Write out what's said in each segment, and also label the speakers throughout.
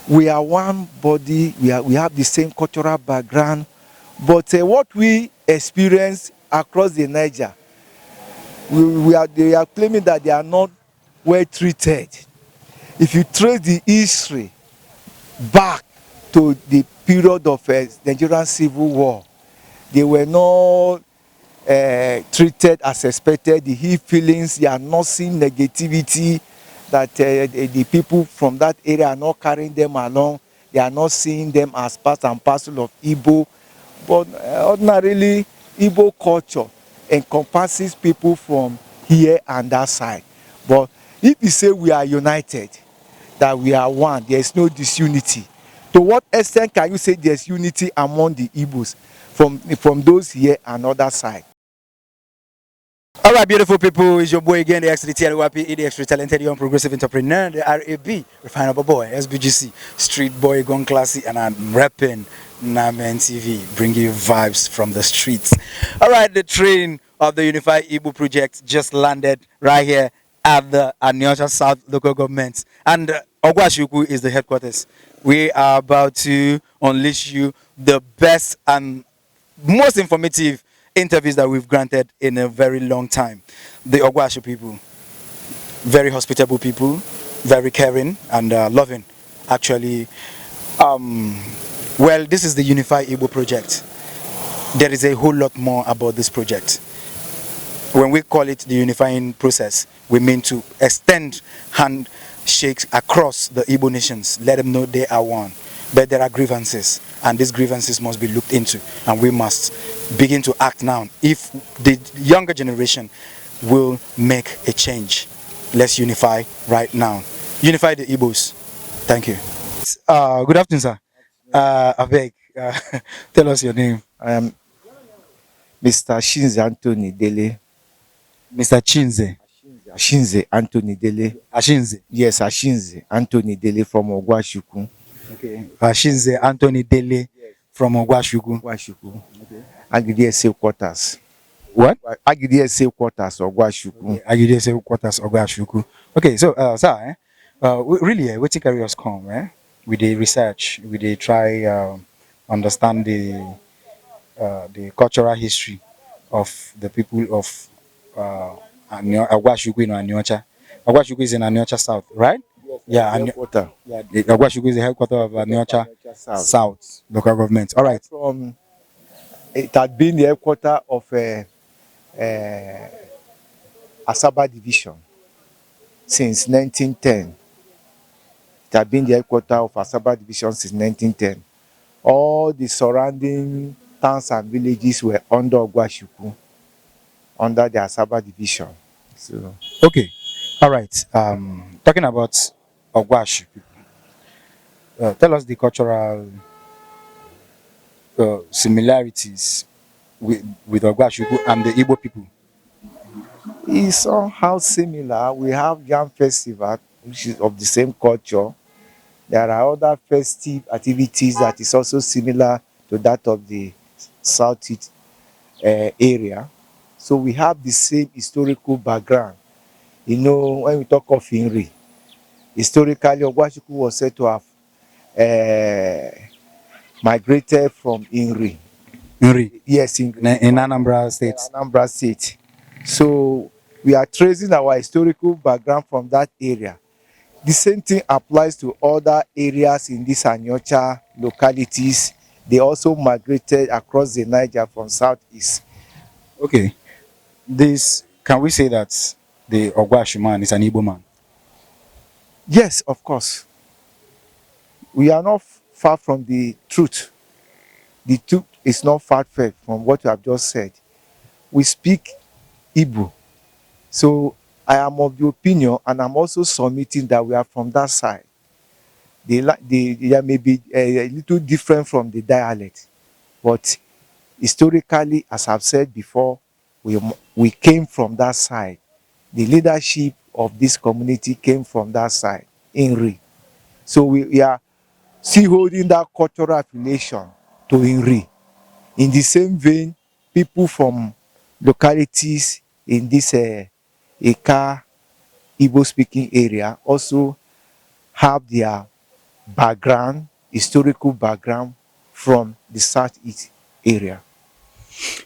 Speaker 1: we are one body, we have the same cultural background, but what we experience across the Niger, they are claiming that they are not well treated. If you trace the history back to the period of Nigerian Civil War, they were not treated as expected. The ill feelings, they are not seeing negativity, that the people from that area are not carrying them along. They are not seeing them as part and parcel of Igbo. But ordinarily, Igbo culture encompasses people from here and that side. But if we say we are united, that we are one, there is no disunity. To what extent can you say there's unity among the Igbos from those here and other side?
Speaker 2: All right, beautiful people, it's your boy again, the XDT, the extra talented young progressive entrepreneur, the RAB, refinable boy, SBGC, street boy, gone classy, and I'm repping Namen TV, bringing you vibes from the streets. All right, the train of the Unified Igbo project just landed right here at the Aniocha South local government, and Ogwashi-Uku is the headquarters. We are about to unleash you the best and most informative interviews that we've granted in a very long time. The Ogwashi people, very hospitable people, very caring and loving. Actually, well, this is the Unified Igbo project. There is a whole lot more about this project. When we call it the unifying process, we mean to extend handshakes across the Igbo nations, let them know they are one. But there are grievances, and these grievances must be looked into, and we must begin to act now. If the younger generation will make a change, let's unify right now. Unify the Igbos. Thank you. Good afternoon, sir. I beg, tell us your name.
Speaker 1: I am Mr. Shinze Anthony Dele.
Speaker 2: Mr. Chinze.
Speaker 1: Ashinze Anthony Dele.
Speaker 2: Ashinze.
Speaker 1: Yes, Ashinze Anthony Dele from Ogwashi-Uku.
Speaker 2: Okay. Ashinze Anthony Dele from Ogwashi-Uku.
Speaker 1: Ogwashi-Uku. Okay. Agidi quarters.
Speaker 2: What?
Speaker 1: Agidi quarters, Ogwashi-Uku.
Speaker 2: Okay. Agidi quarters, Ogwashi-Uku. Okay, so, sir, really, we take carry us come, eh? We dey research, we dey try understand the cultural history of the people of Agwashi-Uku in Aniocha. Agwashi-Uku is in Aniocha South, right?
Speaker 1: Yes,
Speaker 2: Yeah, Agwashi-Uku is the headquarters of Aniocha South local government. All right.
Speaker 1: It had been the headquarters of Asaba division since 1910. It had been the headquarters of Asaba division since 1910. All the surrounding towns and villages were under Ogwashi-Uku, under the Asaba division. So
Speaker 2: okay, all right. Talking about Ogwashi, tell us the cultural similarities with Ogwashi-Uku and the Igbo people.
Speaker 1: it's somehow similar. We have Yam Festival, which is of the same culture. There are other festive activities that is also similar to that of the Southeast area. So we have the same historical background. You know, when we talk of Inri, historically, Ogwashi-Uku was said to have migrated from Inri.
Speaker 2: Nri.
Speaker 1: Yes,
Speaker 2: In Anambra State.
Speaker 1: Anambra State. So we are tracing our historical background from that area. The same thing applies to other areas in these Aniocha localities. They also migrated across the Niger from southeast.
Speaker 2: Okay, can we say that the Ogwashi man is an Igbo man?
Speaker 1: Yes, of course. We are not far from the truth. The truth is not far-fetched from what you have just said. We speak Igbo. So I am of the opinion, and I'm also submitting that we are from that side. They may be a little different from the dialect, but historically, as I've said before, we came from that side. The leadership of this community came from that side, Inri. So we are still holding that cultural affiliation to Inri. In the same vein, people from localities in this Eka Igbo speaking area also have their background, historical background from the southeast area.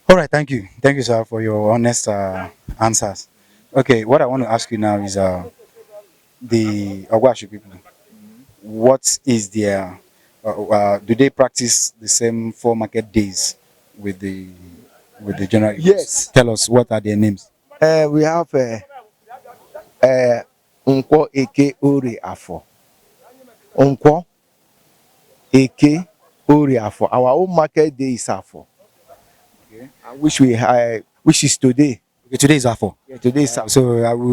Speaker 2: All right, thank you, sir, for your honest answers. Okay, what I want to ask you now is the Agwashi people. What is their do they practice the same 4 market days with the general Igbos?
Speaker 1: Yes,
Speaker 2: Tell us what are their names.
Speaker 1: we have Nkwo Eke Ori Afo. Nkwo Eke Ori Afo. Our own market day is Afo,
Speaker 2: Okay.
Speaker 1: which is today.
Speaker 2: Okay, today is Afo.
Speaker 1: Yeah, today is Afo.
Speaker 2: So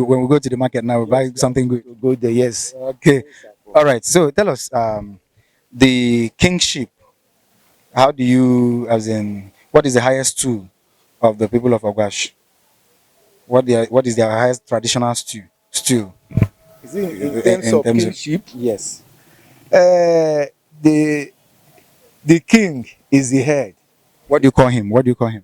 Speaker 2: when we go to the market now, we buy something good.
Speaker 1: To go there, yes.
Speaker 2: Okay. All right. So tell us the kingship. How do you, as in, what is the highest tool of the people of Agwash? What is their highest traditional stew
Speaker 1: Is it in terms
Speaker 2: in
Speaker 1: of
Speaker 2: terms of,
Speaker 1: kingship?
Speaker 2: yes?
Speaker 1: Uh, the the king is the head.
Speaker 2: What do you call him? What do you call him?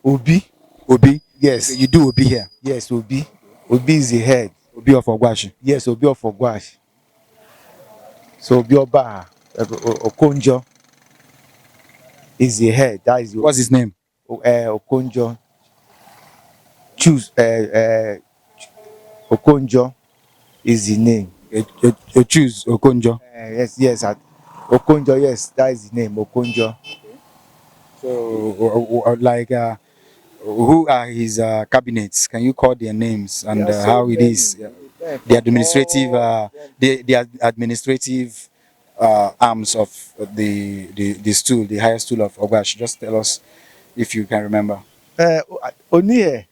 Speaker 1: Obi.
Speaker 2: Obi. Okay,
Speaker 1: Yes,
Speaker 2: you do Obi here.
Speaker 1: yes, Obi. Obi is the head.
Speaker 2: Obi of Ogwashi.
Speaker 1: Yes, Obi of Ogwashi. So Obi Oba Okonjo is the head. That is the
Speaker 2: What's his name?
Speaker 1: Okonjo. Choose Okonjo is the name.
Speaker 2: Choose Okonjo.
Speaker 1: Yes, yes, Okonjo. Yes, that is the name, Okonjo.
Speaker 2: So like who are his cabinets? Can you call their names and
Speaker 1: There are so
Speaker 2: how it
Speaker 1: many.
Speaker 2: is?
Speaker 1: Depend
Speaker 2: The
Speaker 1: from
Speaker 2: administrative
Speaker 1: all them.
Speaker 2: the administrative arms of the stool, the highest stool of Ogwash. Just tell us if you can remember.
Speaker 1: Oniye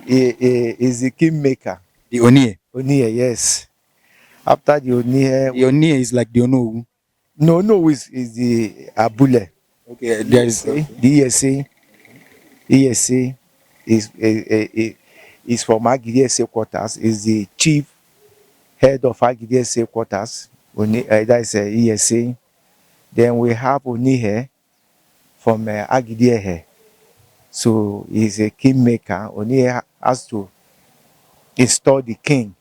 Speaker 1: is the kingmaker.
Speaker 2: The Onie.
Speaker 1: Oniye, yes. After the Oniye,
Speaker 2: The Onie is like the Onowu.
Speaker 1: no is the Abule.
Speaker 2: Okay, there is
Speaker 1: ESA, the ESA is from Agidi SA quarters. Is the chief head of Agidi SA quarters. That is ESA. Then we have Onihe from Agidi Ehe. So he's a kingmaker. Onihe has to install the king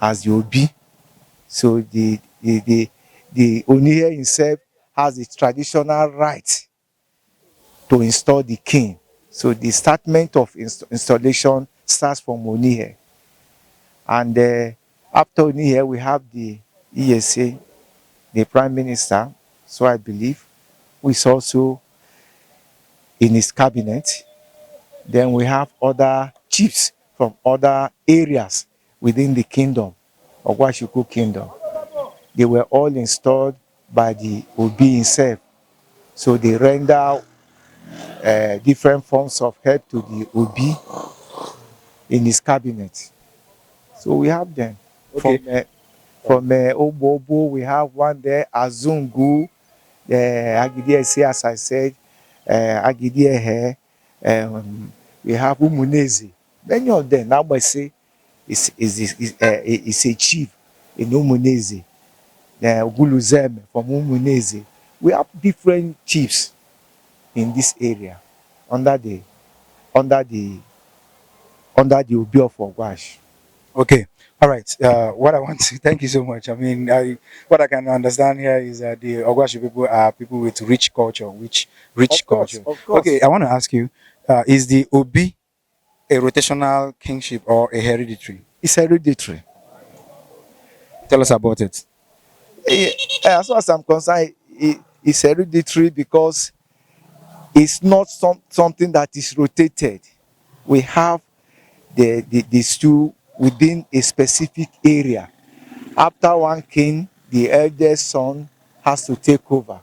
Speaker 1: as the Obi. So the Onihe himself has the traditional right to install the king. So the statement of installation starts from Onihe. And after Onihe, we have the ESA, the prime minister, so I believe, who is also in his cabinet. Then we have other chiefs from other areas within the kingdom, Ogwashi-Uku kingdom. They were all installed by the Obi himself. So they render different forms of help to the Obi in his cabinet. So we have them.
Speaker 2: okay.
Speaker 1: From Obobo, we have one there, Azungu, Agidi Ese, as I said, Agidi Ehe, we have Umunezi. Many of them, now I say, is a chief in Umunezi. Oguluzeme from Umunezi. We have different chiefs in this area under the under the under the Obi of Ogwash.
Speaker 2: Okay. All right. What I want to thank you so much. I mean, what I can understand here is that the Ogwashi people are people with rich culture, which rich
Speaker 1: Of course,
Speaker 2: culture.
Speaker 1: of
Speaker 2: Okay.
Speaker 1: course.
Speaker 2: I want to ask you, is the Obi a rotational kingship or a hereditary?
Speaker 1: It's hereditary.
Speaker 2: Tell us about it.
Speaker 1: As far as I'm concerned, it's hereditary because it's not something that is rotated. We have the stew within a specific area. After one king, the eldest son has to take over.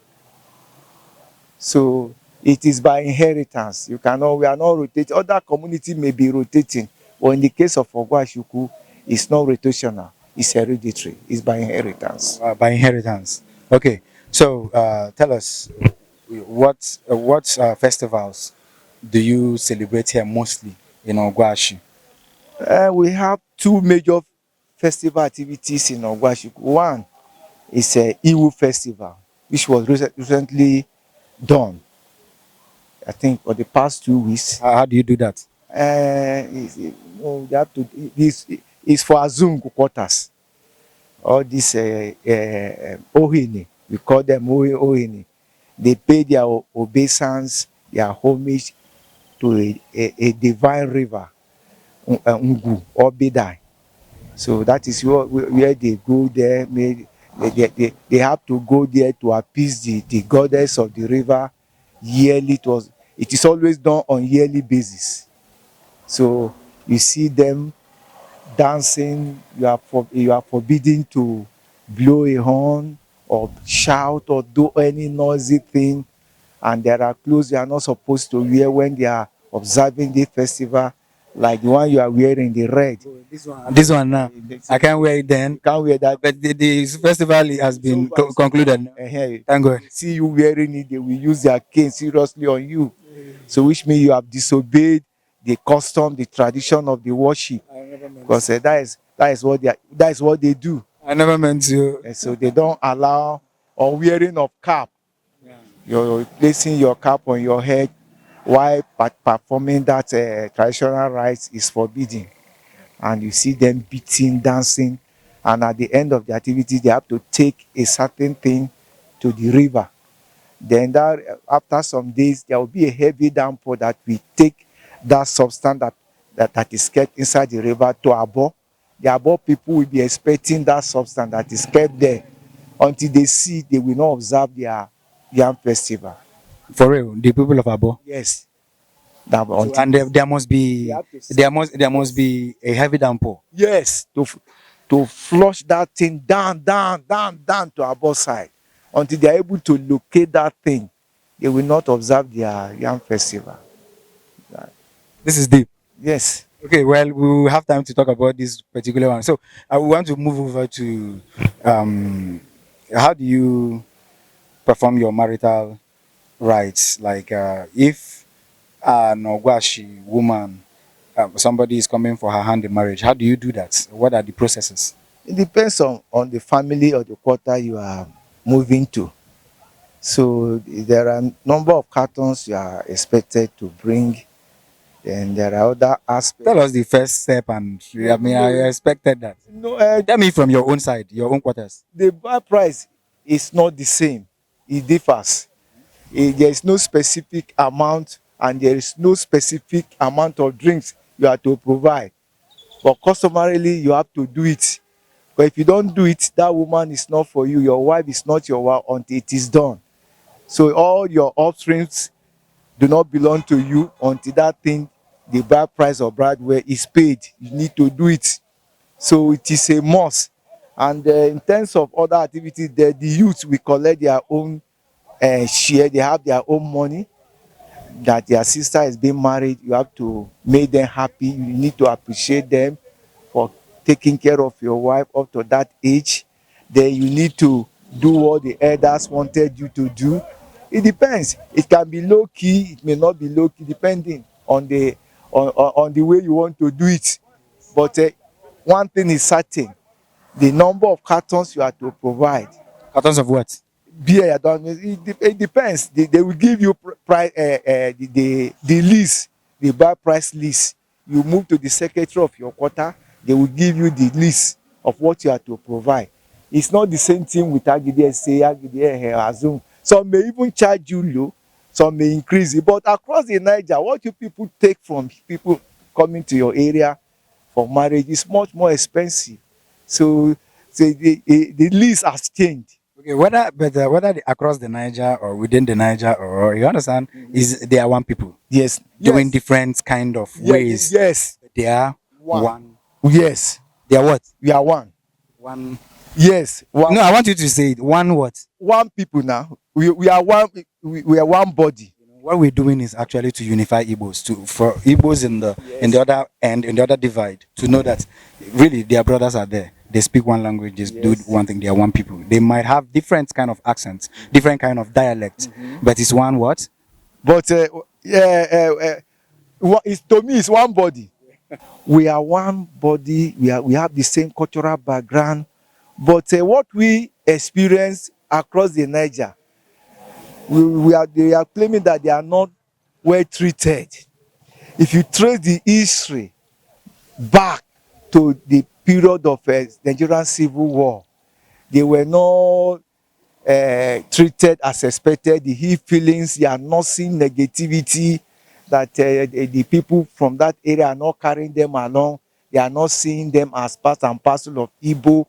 Speaker 1: So it is by inheritance. We are not rotating. Other community may be rotating, but in the case of Ogwashi-Uku, it's not rotational. It's hereditary. It's by inheritance.
Speaker 2: By inheritance. Okay. So tell us what festivals do you celebrate here mostly in Ogwashi?
Speaker 1: We have two major festival activities in Ogwashi-Uku. One is a Iwu festival, which was recently done. I think for the past 2 weeks.
Speaker 2: How do you do that?
Speaker 1: It's, you know, you have to, it's for Azungu quarters. all these ohini, we call them ohini, they pay their obeisance, their homage to a divine river, Ngu or Bidai. So that is where they go there. They have to go there to appease the goddess of the river yearly. It is always done on yearly basis. So you see them dancing. You are forbidden to blow a horn or shout or do any noisy thing. And there are clothes you are not supposed to wear when they are observing the festival, like the one you are wearing, the red.
Speaker 2: This one now, I can't wear it then.
Speaker 1: You can't wear that.
Speaker 2: But the festival has been concluded now. Thank God.
Speaker 1: See you wearing it, they will use their cane seriously on you. So which means you have disobeyed the custom, the tradition of the worship. Because that is what they do.
Speaker 2: I never meant to.
Speaker 1: And so they don't allow or wearing of cap. You're placing your cap on your head while performing that traditional rites is forbidden. And you see them beating, dancing, and at the end of the activity, they have to take a certain thing to the river. Then after some days, there will be a heavy downpour that will take that substance that is kept inside the river to Abo. The Abo people will be expecting that substance that is kept there until they see they will not observe their yam festival.
Speaker 2: For real, the people of Abo.
Speaker 1: Yes.
Speaker 2: So, and there must be there must be a heavy downpour.
Speaker 1: Yes, to flush that thing down to Abo side until they are able to locate that thing. They will not observe their yam festival.
Speaker 2: This is deep.
Speaker 1: Yes.
Speaker 2: Okay, well, we will have time to talk about this particular one. So I want to move over to how do you perform your marital rights? Like if an Ogwashi woman, somebody is coming for her hand in marriage, how do you do that? What are the processes?
Speaker 1: It depends on the family or the quarter you are moving to. So there are a number of cartons you are expected to bring. And there are other aspects.
Speaker 2: Tell us the first step, and I mean, I expected that.
Speaker 1: No,
Speaker 2: tell me from your own side, your own quarters.
Speaker 1: The bar price is not the same. It differs. There is no specific amount, and there is no specific amount of drinks you have to provide. But customarily, you have to do it. But if you don't do it, that woman is not for you. Your wife is not your wife until it is done. So all your offsprings do not belong to you until that thing, the bride price or bride wear, is paid. You need to do it. So it is a must. And in terms of other activities, the youth will collect their own share. They have their own money. That their sister is being married, you have to make them happy. You need to appreciate them for taking care of your wife up to that age. Then you need to do what the elders wanted you to do. It depends. It can be low key, it may not be low key, depending on the way you want to do it. But one thing is certain: the number of cartons you have to provide.
Speaker 2: Cartons of what?
Speaker 1: Beer, it depends. They will give you the list, the buy price list. You move to the secretary of your quarter, they will give you the list of what you have to provide. It's not the same thing with Agide say, Agide assume. Some may even charge you low, some may increase it. But across the Niger, what you people take from people coming to your area for marriage is much more expensive. So the list has changed.
Speaker 2: Okay, whether across the Niger or within the Niger, or you understand, is they are one people.
Speaker 1: Yes.
Speaker 2: Doing different kind of ways.
Speaker 1: Yes.
Speaker 2: They are one.
Speaker 1: Yes.
Speaker 2: They are what?
Speaker 1: We are one.
Speaker 2: One.
Speaker 1: Yes. One.
Speaker 2: No, I want you to say it. One what?
Speaker 1: One people now. We are one. We are one body.
Speaker 2: What we're doing is actually to unify Igbos, for Igbos in the other end, in the other divide, to know that really their brothers are there. They speak one language, they do one thing, they are one people. They might have different kind of accents, different kind of dialect, but it's one what?
Speaker 1: But to me, it's one body. We are one body. We have the same cultural background, but what we experience across the Niger, they are claiming that they are not well treated. If you trace the history back to the period of Nigerian Civil War, they were not treated as expected. They heal feelings, they are not seeing negativity, that the people from that area are not carrying them along. They are not seeing them as part and parcel of Igbo.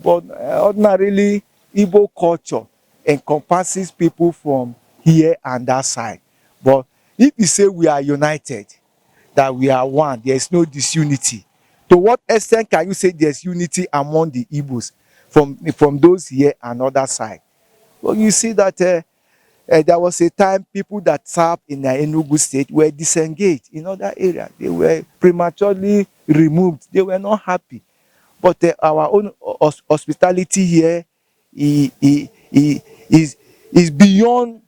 Speaker 1: But ordinarily, Igbo culture encompasses people from here and that side. But if you say we are united, that we are one, there is no disunity. To what extent can you say there's unity among the Igbos from those here and other side? Well, you see that there was a time people that served in the Enugu state were disengaged in other areas. They were prematurely removed. They were not happy. But our own hospitality here is beyond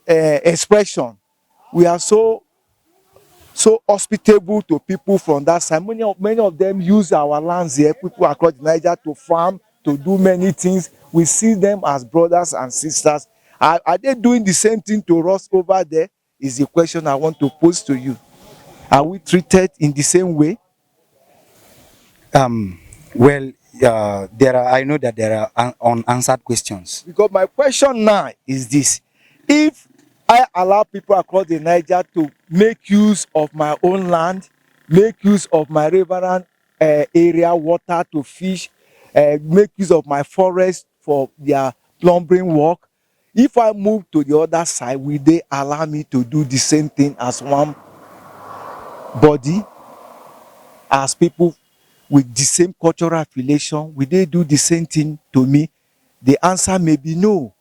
Speaker 1: expression. We are so hospitable to people from that side. Many of them use our lands here, people across the Niger, to farm, to do many things. We see them as brothers and sisters. Are they doing the same thing to us over there? Is the question I want to pose to you. Are we treated in the same way?
Speaker 2: Well, there are. I know that there are unanswered questions.
Speaker 1: Because my question now is this: if I allow people across the Niger to make use of my own land, make use of my riverine area water to fish, make use of my forest for their plumbering work, if I move to the other side, will they allow me to do the same thing as one body, as people with the same cultural affiliation? Will they do the same thing to me? The answer may be no.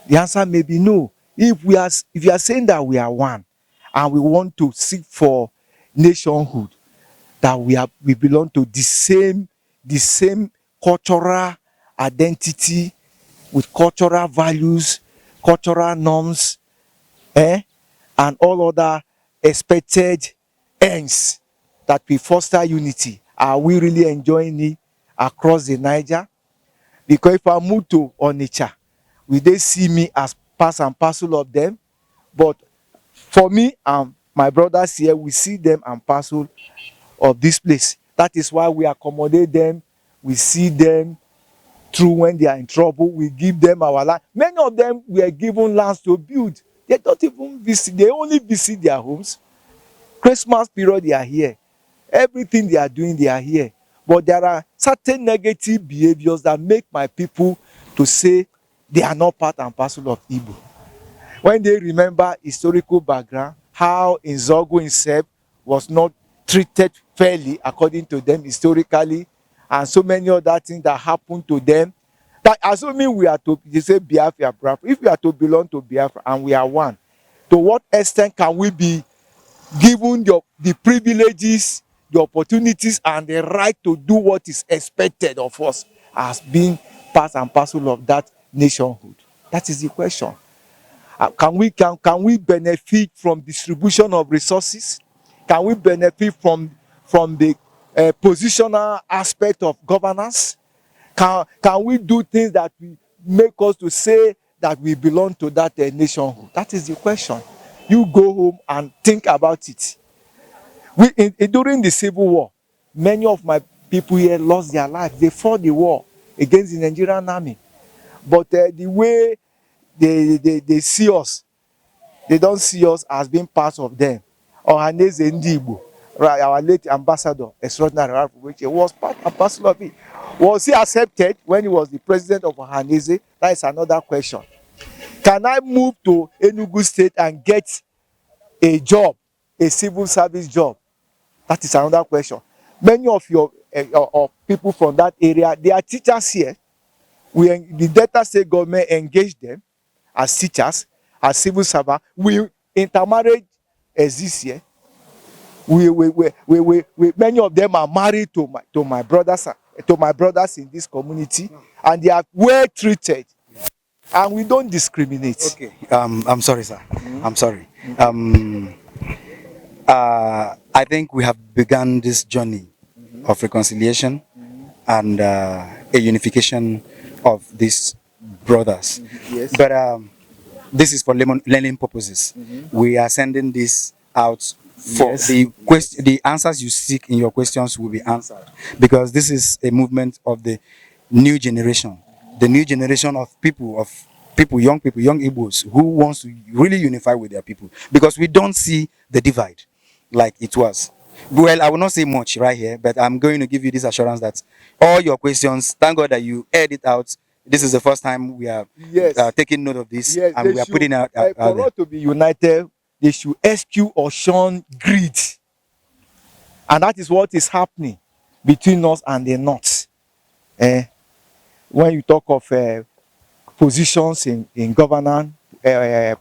Speaker 1: The answer may be no. If you are saying that we are one and we want to seek for nationhood, that we belong to the same cultural identity, with cultural values, cultural norms, and all other expected ends, that we foster unity, are we really enjoying it across the Niger? Because if I move to Onitsha, will they see me as part and parcel of them? But for me and my brothers here, we see them and parcel of this place. That is why we accommodate them. We see them through when they are in trouble. We give them our land. Many of them were given lands to build. They don't even visit. They only visit their homes. Christmas period, they are here. Everything they are doing, they are here. But there are certain negative behaviors that make my people to say they are not part and parcel of Igbo. When they remember historical background, how Nzogu himself was not treated fairly according to them historically, and so many other things that happened to them, that assuming we are to, they say Biafra, if we are to belong to Biafra and we are one, to what extent can we be given the privileges, the opportunities, and the right to do what is expected of us as being part and parcel of that nationhood? That is the question. Can we benefit from distribution of resources? Can we benefit from the positional aspect of governance? Can we do things that will make us to say that we belong to that nationhood? That is the question. You go home and think about it. During the Civil War, many of my people here lost their lives. They fought the war against the Nigerian army. But the way they see us, they don't see us as being part of them. Ohaneze Ndi Igbo, right, our late ambassador extraordinary, which was part and parcel of it. Was he accepted when he was the president of Ohaneze? That is another question. Can I move to Enugu State and get a job, a civil service job? That is another question. Many of your people from that area, they are teachers here. The Delta State government engaged them as teachers, as civil servants. Intermarriage exists here. Many of them are married to my brothers in this community, and they are well treated, and we don't discriminate.
Speaker 2: Okay. I'm sorry, sir. I'm sorry. I think we have begun this journey of reconciliation and a unification of these brothers.
Speaker 1: Yes.
Speaker 2: But this is for learning purposes. We are sending this out for
Speaker 1: Yes.
Speaker 2: the answers you seek in your questions will be answered, because this is a movement of the new generation. the new generation of people, young people, young Igbos who wants to really unify with their people, because we don't see the divide like it was. Well, I will not say much right here, but I'm going to give you this assurance that all your questions, thank God that you aired it out. This is the first time we are
Speaker 1: Yes,
Speaker 2: taking note of this,
Speaker 1: yes,
Speaker 2: and
Speaker 1: they
Speaker 2: we are
Speaker 1: should.
Speaker 2: putting out
Speaker 1: For
Speaker 2: there.
Speaker 1: us to be united, they should eschew or shun greed, and that is what is happening between us and the North. Eh, when you talk of positions in governance,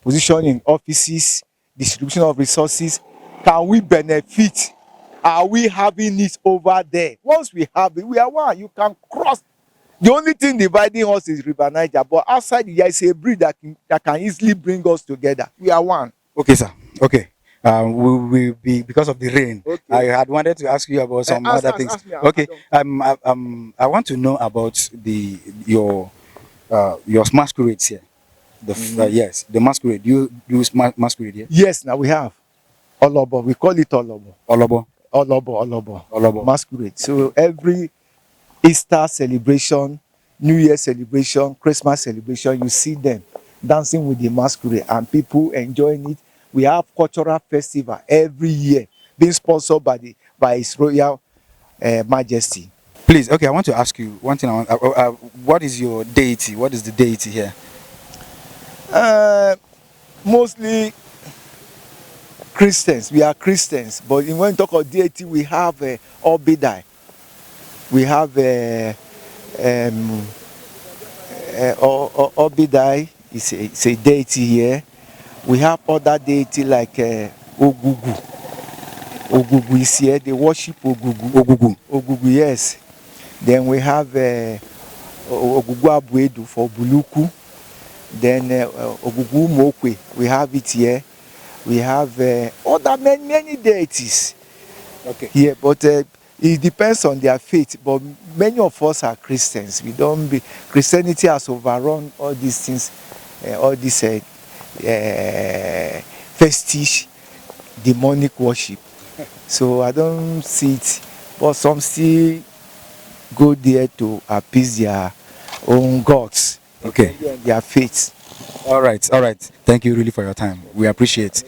Speaker 1: position in offices, distribution of resources, can we benefit? Are we having it over there? Once we have it, we are one. You can cross. The only thing dividing us is River Niger, but outside there is a bridge that can easily bring us together. We are one.
Speaker 2: Okay, sir. Okay. We will be, because of the rain. I
Speaker 1: Okay.
Speaker 2: had wanted to ask you about some
Speaker 1: Ask,
Speaker 2: other
Speaker 1: ask,
Speaker 2: things.
Speaker 1: ask me. I
Speaker 2: Okay.
Speaker 1: don't.
Speaker 2: I want to know about your masquerades here. Yes, the masquerade. You use masquerade here.
Speaker 1: Yes, now we have Olobo. We call it Olobo.
Speaker 2: Olobo.
Speaker 1: Olobo.
Speaker 2: Olobo.
Speaker 1: Masquerade. So every Easter celebration, New Year celebration, Christmas celebration, you see them dancing with the masquerade and people enjoying it. We have cultural festival every year being sponsored by His Royal Majesty.
Speaker 2: Please, okay, I want to ask you one thing. What is your deity? What is the deity here?
Speaker 1: Uh, Mostly Christians. We are Christians, but when we talk of deity, we have Obidai. We have um, Obidai. It's a deity here. We have other deity like Ogugu. Ogugu is here. They worship Ogugu.
Speaker 2: Ogugu.
Speaker 1: Ogugu, yes. Then we have Ogugu Abuedu for Buluku. Then Ogugu Mokwe. We have it here. We have other many deities
Speaker 2: Okay.
Speaker 1: here, but it depends on their faith. But many of us are Christians. We don't be Christianity has overrun all these things, all these festive demonic worship. So I don't see it, but some still go there to appease their own gods.
Speaker 2: Okay.
Speaker 1: Their faith.
Speaker 2: All right. All right. Thank you really for your time. We appreciate.